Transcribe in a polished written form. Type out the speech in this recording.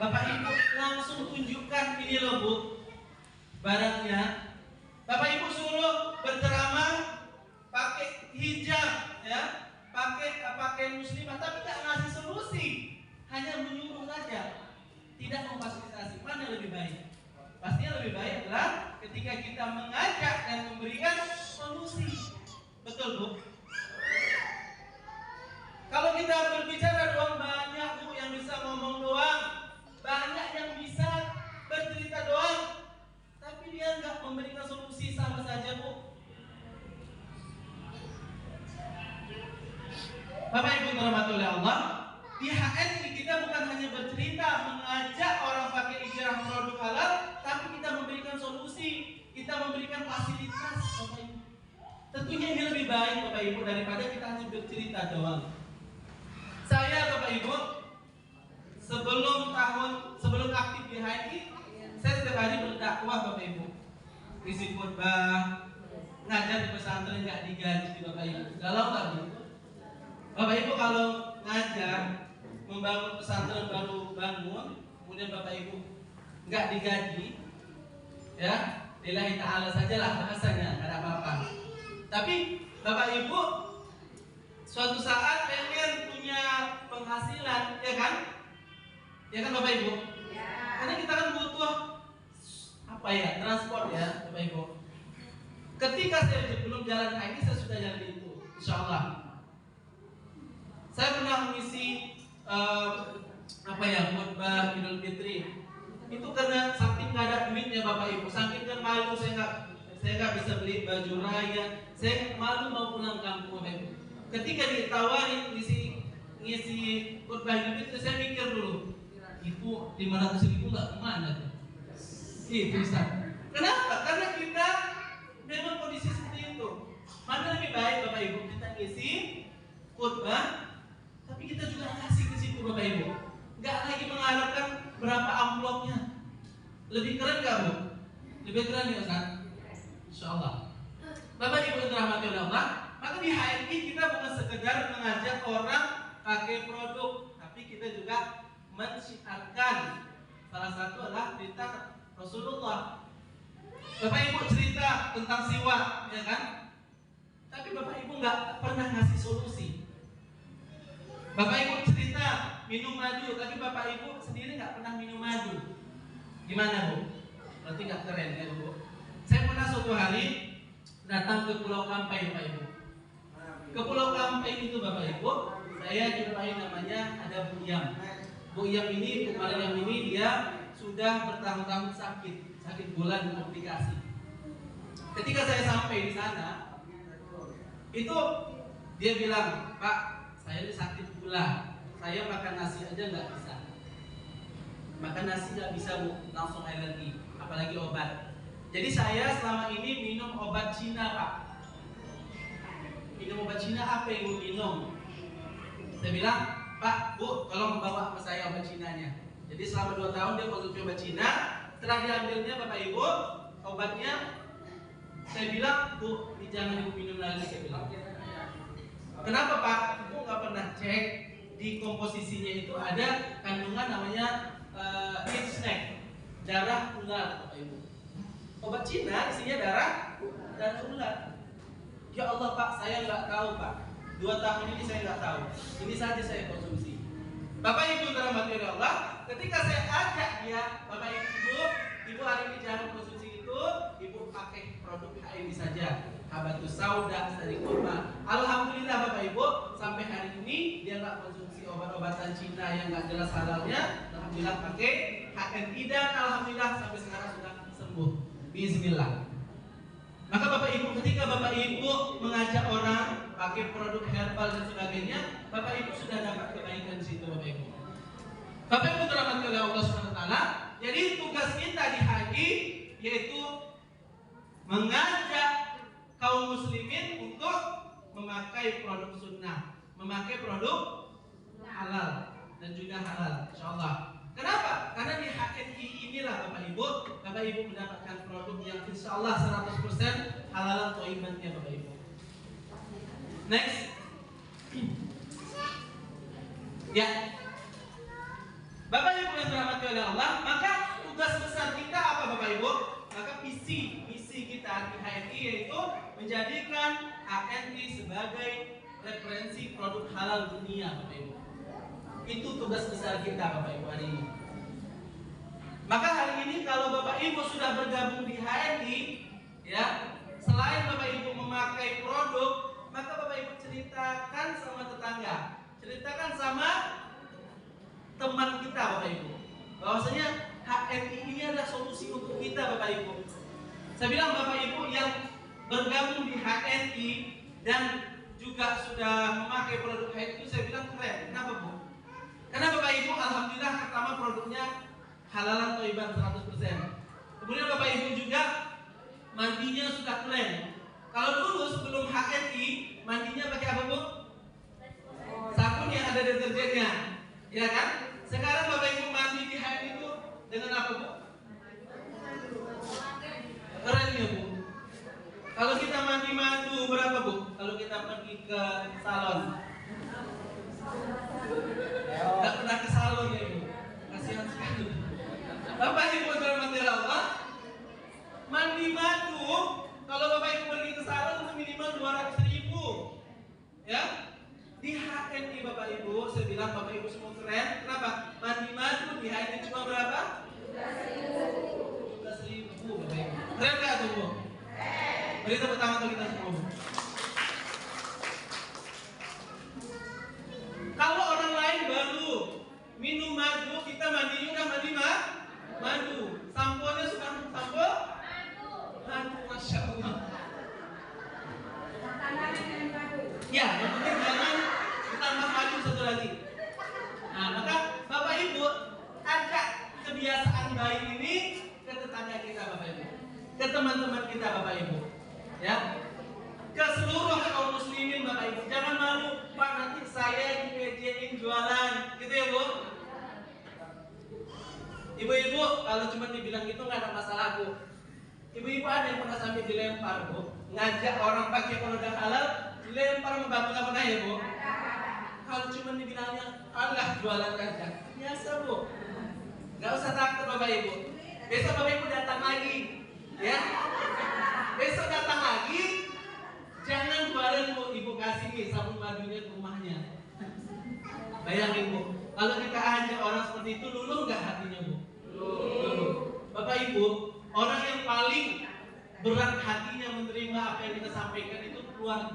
Bapak Ibu langsung tunjukkan ini loh Bu, barangnya. Bapak Ibu suruh berceramah pakai hijab ya, pakai muslimah, tapi nggak ngasih solusi, hanya menyuruh saja, tidak memfasilitasi. Mana lebih baik? Pastinya lebih baik adalah ketika kita mengajak dan memberikan solusi. Betul Bu? Kalau kita berbicara doang, banyak Bu yang bisa ngomong doang, banyak yang bisa bercerita doang, tapi dia nggak memberikan solusi, sama saja Bu. Bapak Ibu dirahmati oleh Allah, di HN ini kita bukan hanya bercerita, mengajak orang pakai ijrah produk halal, tapi kita memberikan solusi, kita memberikan fasilitas Bapak Ibu. Tentunya ini lebih baik Bapak Ibu daripada kita hanya bercerita doang. Saya Bapak Ibu sebelum aktif di HNI, saya setiap hari berdakwah Bapak Ibu, isi khutbah, ngajar di pesantren nggak digaji Bapak Ibu. Galau nggak Bu? Bapak Ibu kalau ngajar, membangun pesantren baru bangun, kemudian Bapak Ibu nggak digaji, ya lillahi ta'ala sajalah bahasanya, nggak ada apa-apa. Tapi Bapak Ibu suatu saat pengen punya penghasilan, ya kan? Ya kan Bapak Ibu? Ya. Karena kita kan butuh transport ya Bapak Ibu. Ketika saya belum jalan ini, saya sudah jalan itu, insya Allah. Saya pernah mengisi khutbah Idul Fitri. Itu karena saking nggak ada duitnya Bapak Ibu, saking kan malu saya nggak bisa beli baju raya, saya malu mau pulang kampung Bapak Ibu. Ketika ditawarin ngisi khutbah Idul Fitri, saya mikir dulu, Ibu 500.000 nggak kemana tuh? Itu Ustaz. Kenapa? Karena kita memang kondisi seperti itu. Mana lebih baik Bapak Ibu kita ngisi khutbah, tapi kita juga ngasih ke situ Bapak Ibu. Nggak lagi mengharapkan berapa amplopnya. Lebih keren nggak Bu? Lebih keren ya Ustaz? Insya Allah. Bapak Ibu yang dirahmati oleh Allah, maka di HNI kita bukan sekedar mengajak orang pakai produk, tapi kita juga mensyiarkan. Salah satu adalah perintah Rasulullah. Bapak Ibu cerita tentang siwak, ya kan? Tapi Bapak Ibu nggak pernah ngasih solusi. Bapak Ibu cerita minum madu, tapi Bapak Ibu sendiri nggak pernah minum madu. Gimana Bu? Berarti nggak keren ya Bu? Saya pernah suatu hari datang ke Pulau Kampai Bapak Ibu. Ke Pulau Kampai itu Bapak Ibu, saya jumpai namanya ada Bu Iyam. Bu Iyam ini, Bu Mariam ini dia sudah bertahun-tahun sakit gula dan komplikasi. Ketika saya sampai di sana, itu dia bilang, Pak, saya ini sakit gula, saya makan nasi aja nggak bisa. Makan nasi nggak bisa Bu, langsung alergi, apalagi obat. Jadi saya selama ini minum obat Cina Pak. Minum obat Cina apa yang Bu minum? Saya bilang, Pak, Bu, tolong bawa sama saya obat Cinanya. Jadi selama 2 tahun dia konsumsi obat Cina. Setelah diambilnya Bapak Ibu obatnya, saya bilang, Bu, ini jangan Ibu minum lagi. Saya bilang, kenapa Pak? Ibu nggak pernah cek di komposisinya itu ada kandungan namanya snack, darah ular Bapak Ibu. Obat Cina isinya darah ular. Ya Allah Pak, saya nggak tahu Pak. 2 tahun ini saya nggak tahu. Ini saja saya konsumsi. Bapak Ibu dirahmati oleh Allah, ketika saya ajak dia, Bapak Ibu hari ini jangan konsumsi itu, Ibu pakai produk HNI saja. Habatus sauda dari kurma. Alhamdulillah Bapak Ibu, sampai hari ini dia nggak konsumsi obat-obatan Cina yang nggak jelas halalnya. Alhamdulillah pakai HNI dan alhamdulillah sampai sekarang sudah sembuh. Bismillah. Maka Bapak Ibu, ketika Bapak Ibu mengajak orang pakai produk herbal dan sebagainya, Bapak Ibu sudah dapat kebaikan di situ Bapak Ibu. Bapak Ibu dirahmati oleh Allah SWT. Jadi tugas kita di HNI yaitu mengajak kaum muslimin untuk memakai produk sunnah, memakai produk halal dan juga halal, insyaallah. Kenapa? Karena di HNI inilah Bapak Ibu mendapatkan produk yang insyaallah 100% halal thayyibannya Bapak Ibu. Next. Ya. Bapak Ibu yang dirahmati oleh Allah, maka tugas besar kita apa Bapak Ibu? Maka misi kita di HNI yaitu menjadikan HNI sebagai referensi produk halal dunia Bapak Ibu. Itu tugas besar kita Bapak Ibu hari ini. Maka hari ini kalau Bapak Ibu sudah bergabung di HNI, ya, selain Bapak Ibu memakai produk, maka Bapak Ibu ceritakan sama tetangga, ceritakan sama teman kita Bapak Ibu, bahwasanya HNI ini adalah solusi untuk kita Bapak Ibu. Saya bilang Bapak Ibu yang bergabung di HNI dan juga sudah memakai produk HNI itu saya bilang keren. Kenapa Bu? Karena Bapak Ibu alhamdulillah pertama produknya halalan thayyiban 100%. Kemudian Bapak Ibu juga mandinya sudah keren. Kalau dulu sebelum HNI mandinya pakai apa Bu? Sabun yang ada deterjennya, ya kan? Sekarang Bapak Ibu mandi di HNI itu dengan apa Bu? Keren ya Bu. Kalau kita mandi madu berapa Bu? Kalau kita pergi ke salon? Tidak pernah ke salon ya Bu. Kasihan sekali. Bapak Ibu dirahmati Allah, mandi madu kalau Bapak Ibu pergi ke salon itu minimal 200.000, ya. Di HNI Bapak Ibu, saya bilang Bapak Ibu semua keren. Kenapa? Mandi madu di HNI cuma berapa? 17.000 Bapak Ibu. Keren nggak tuh Bu? Beri tepuk tangan untuk kita semua. Kalau orang lain baru minum madu, kita mandinya udah mandi madu. Samponya sudah sampo? Madu, Masya Allah. Ya, yang penting jangan ditambah madu satu lagi. Nah, maka Bapak Ibu ajak kebiasaan baik ini ke tetangga kita Bapak Ibu, ke teman-teman kita Bapak Ibu, ya, ke seluruh kaum muslimin Bapak Ibu. Jangan malu, Pak, nanti saya dimejain jualan, gitu ya Bu. Ibu-ibu kalau cuma dibilang gitu nggak ada masalah Bu. Ibu-ibu ada yang pernah sampai dilempar Bu, ngajak orang pakai produk halal, dilempar membantu nggak pernah ya Bu? Kalau cuma dibilangnya Allah jualan aja, biasa Bu. Nggak usah takut Bapak Ibu. Besok Bapak Ibu datang lagi, ya. Besok datang lagi, jangan jualan Bu, Ibu kasih nih sabun madunya ke rumahnya. Bayangin Bu, kalau kita ajak orang seperti itu, luluh nggak hatinya Bu? Luluh. Bapak Ibu, orang yang paling berat hatinya menerima apa yang kita sampaikan itu keluarga.